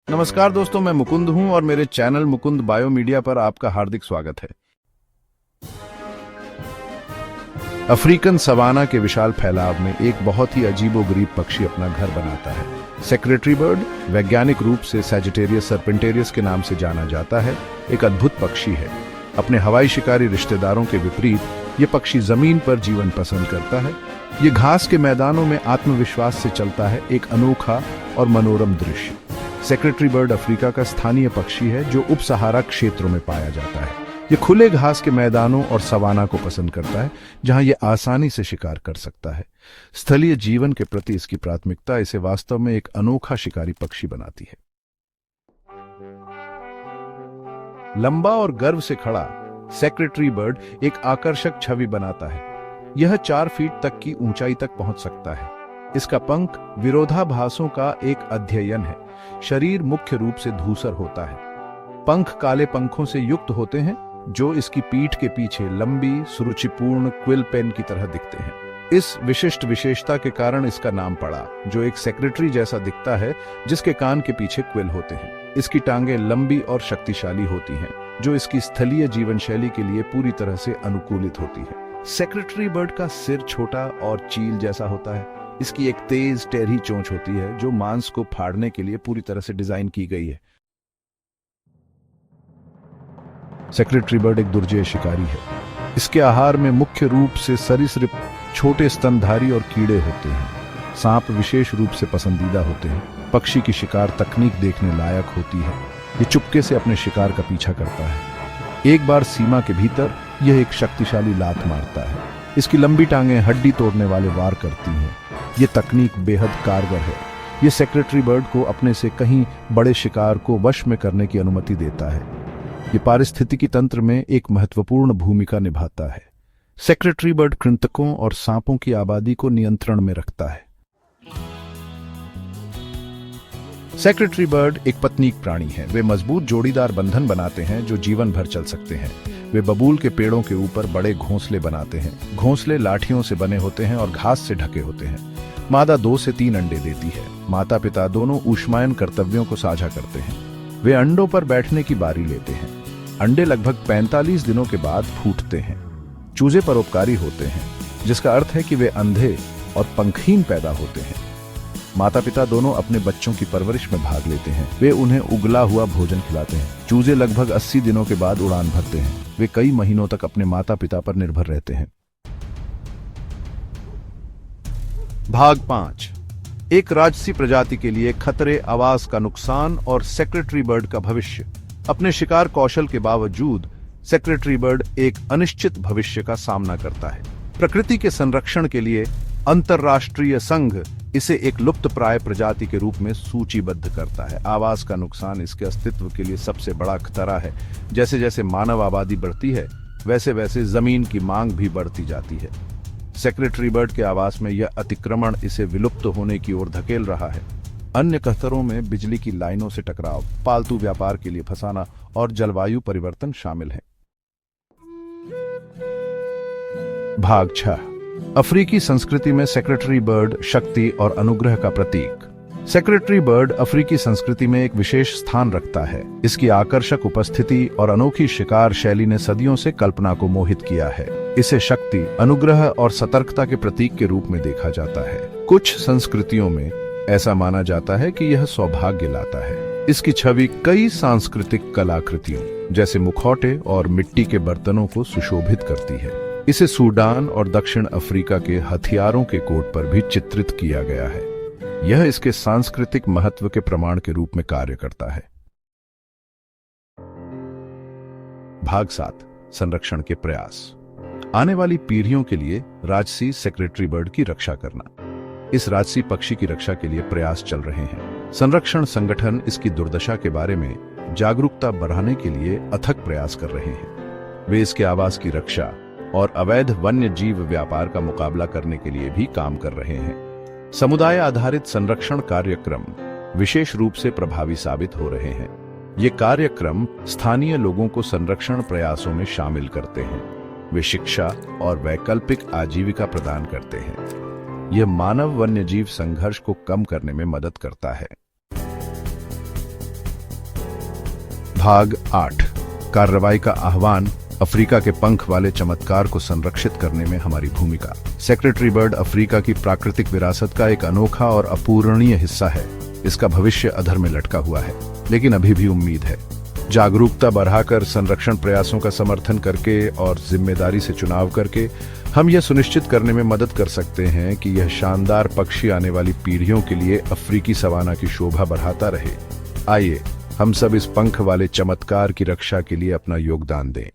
नमस्कार दोस्तों, मैं मुकुंद हूं और मेरे चैनल मुकुंद बायो मीडिया पर आपका हार्दिक स्वागत है। अफ्रीकन सवाना के विशाल फैलाव में एक बहुत ही अजीबोगरीब पक्षी अपना घर बनाता है। सेक्रेटरी बर्ड वैज्ञानिक रूप से सैजिटेरियस सर्पेंटेरियस के नाम से जाना जाता है। एक अद्भुत पक्षी है। अपने हवाई शिकारी रिश्तेदारों के विपरीत ये पक्षी जमीन पर जीवन पसंद करता है। ये घास के मैदानों में आत्मविश्वास से चलता है, एक अनोखा और मनोरम दृश्य। सेक्रेटरी बर्ड अफ्रीका का स्थानीय पक्षी है जो उप सहारा क्षेत्रों में पाया जाता है। ये खुले घास के मैदानों और सवाना को पसंद करता है, जहां ये आसानी से शिकार कर सकता है। स्थलीय जीवन के प्रति इसकी प्राथमिकता इसे वास्तव में एक अनोखा शिकारी पक्षी बनाती है। लंबा और गर्व से खड़ा सेक्रेटरी बर्ड एक आकर्षक छवि बनाता है। यह 4 फीट तक की ऊंचाई तक पहुंच सकता है। इसका पंख विरोधाभासों का एक अध्ययन है। शरीर मुख्य रूप से धूसर होता है। पंख काले पंखों से युक्त होते हैं जो इसकी पीठ के पीछे लंबी सुरुचिपूर्ण क्विल पेन की तरह दिखते हैं। इस विशिष्ट विशेषता के कारण इसका नाम पड़ा, जो एक सेक्रेटरी जैसा दिखता है जिसके कान के पीछे क्विल होते हैं। इसकी टांगें लंबी और शक्तिशाली होती हैं, जो इसकी स्थलीय जीवन शैली के लिए पूरी तरह से अनुकूलित होती है। सेक्रेटरी बर्ड का सिर छोटा और चील जैसा होता है। इसकी एक तेज टेढ़ी चोंच होती है जो मांस को फाड़ने के लिए पूरी तरह से डिजाइन की गई है। सेक्रेटरी बर्ड एक दुर्जय शिकारी है। इसके आहार में मुख्य रूप से सरीसृप, छोटे स्तनधारी और कीड़े होते हैं। सांप विशेष रूप से पसंदीदा होते हैं। पक्षी की शिकार तकनीक देखने लायक होती है। ये चुपके से अपने शिकार का पीछा करता है। एक बार सीमा के भीतर यह एक शक्तिशाली लात मारता है। इसकी लंबी टांगें हड्डी तोड़ने वाले वार करती हैं। ये तकनीक बेहद कारगर है। ये सेक्रेटरी बर्ड को अपने से कहीं बड़े शिकार को वश में करने की अनुमति देता है। ये पारिस्थितिकी तंत्र में एक महत्वपूर्ण भूमिका निभाता है। सेक्रेटरी बर्ड कृंतकों और सांपों की आबादी को नियंत्रण में रखता है। सेक्रेटरी बर्ड एक पत्नीक प्राणी है। वे मजबूत जोड़ीदार बंधन बनाते हैं जो जीवन भर चल सकते हैं। वे बबूल के पेड़ों के ऊपर बड़े घोंसले बनाते हैं। घोंसले लाठियों से बने होते हैं और घास से ढके होते हैं। मादा 2 से 3 अंडे देती है। माता पिता दोनों ऊष्मायन कर्तव्यों को साझा करते हैं। वे अंडों पर बैठने की बारी लेते हैं। अंडे लगभग 45 दिनों के बाद फूटते हैं। चूजे परोपकारी होते हैं, जिसका अर्थ है कि वे अंधे और पंखहीन पैदा होते हैं। माता पिता दोनों अपने बच्चों की परवरिश में भाग लेते हैं। वे उन्हें उगला हुआ भोजन खिलाते हैं। चूजे लगभग 80 दिनों के बाद उड़ान भरते हैं। वे कई महीनों तक अपने माता पिता पर निर्भर रहते हैं। भाग 5। एक राजसी प्रजाति के लिए खतरे, आवास का नुकसान और सेक्रेटरी बर्ड का भविष्य। अपने शिकार कौशल के बावजूद सेक्रेटरी बर्ड एक अनिश्चित भविष्य का सामना करता है। प्रकृति के संरक्षण के लिए अंतरराष्ट्रीय संघ इसे एक लुप्तप्राय प्रजाति के रूप में सूचीबद्ध करता है। आवास का नुकसान इसके अस्तित्व के लिए सबसे बड़ा खतरा है। जैसे जैसे मानव आबादी बढ़ती है, वैसे वैसे जमीन की मांग भी बढ़ती जाती है। सेक्रेटरी बर्ड के आवास में यह अतिक्रमण इसे विलुप्त होने की ओर धकेल रहा है। अन्य खतरों में बिजली की लाइनों से टकराव, पालतू व्यापार के लिए फंसाना और जलवायु परिवर्तन शामिल है। भाग 6। अफ्रीकी संस्कृति में सेक्रेटरी बर्ड शक्ति और अनुग्रह का प्रतीक। सेक्रेटरी बर्ड अफ्रीकी संस्कृति में एक विशेष स्थान रखता है। इसकी आकर्षक उपस्थिति और अनोखी शिकार शैली ने सदियों से कल्पना को मोहित किया है। इसे शक्ति, अनुग्रह और सतर्कता के प्रतीक के रूप में देखा जाता है। कुछ संस्कृतियों में ऐसा माना जाता है कि यह सौभाग्य लाता है। इसकी छवि कई सांस्कृतिक कलाकृतियों जैसे मुखौटे और मिट्टी के बर्तनों को सुशोभित करती है। इसे सूडान और दक्षिण अफ्रीका के हथियारों के कोट पर भी चित्रित किया गया है। यह इसके सांस्कृतिक महत्व के प्रमाण के रूप में कार्य करता है। भाग 7। संरक्षण के प्रयास। आने वाली पीढ़ियों के लिए राजसी सेक्रेटरी बर्ड की रक्षा करना। इस राजसी पक्षी की रक्षा के लिए प्रयास चल रहे हैं। संरक्षण संगठन इसकी दुर्दशा के बारे में जागरूकता बढ़ाने के लिए अथक प्रयास कर रहे हैं। वे इसके आवास की रक्षा और अवैध वन्य जीव व्यापार का मुकाबला करने के लिए भी काम कर रहे हैं। समुदाय आधारित संरक्षण कार्यक्रम विशेष रूप से प्रभावी साबित हो रहे हैं। ये कार्यक्रम स्थानीय लोगों को संरक्षण प्रयासों में शामिल करते हैं। वे शिक्षा और वैकल्पिक आजीविका प्रदान करते हैं। यह मानव वन्यजीव संघर्ष को कम करने में मदद करता है। भाग 8 कार्रवाई का आह्वान, अफ्रीका के पंख वाले चमत्कार को संरक्षित करने में हमारी भूमिका। सेक्रेटरी बर्ड अफ्रीका की प्राकृतिक विरासत का एक अनोखा और अपूरणीय हिस्सा है। इसका भविष्य अधर में लटका हुआ है, लेकिन अभी भी उम्मीद है। जागरूकता बढ़ाकर, संरक्षण प्रयासों का समर्थन करके और जिम्मेदारी से चुनाव करके हम यह सुनिश्चित करने में मदद कर सकते हैं कि यह शानदार पक्षी आने वाली पीढ़ियों के लिए अफ्रीकी सवाना की शोभा बढ़ाता रहे। आइए हम सब इस पंख वाले चमत्कार की रक्षा के लिए अपना योगदान दें।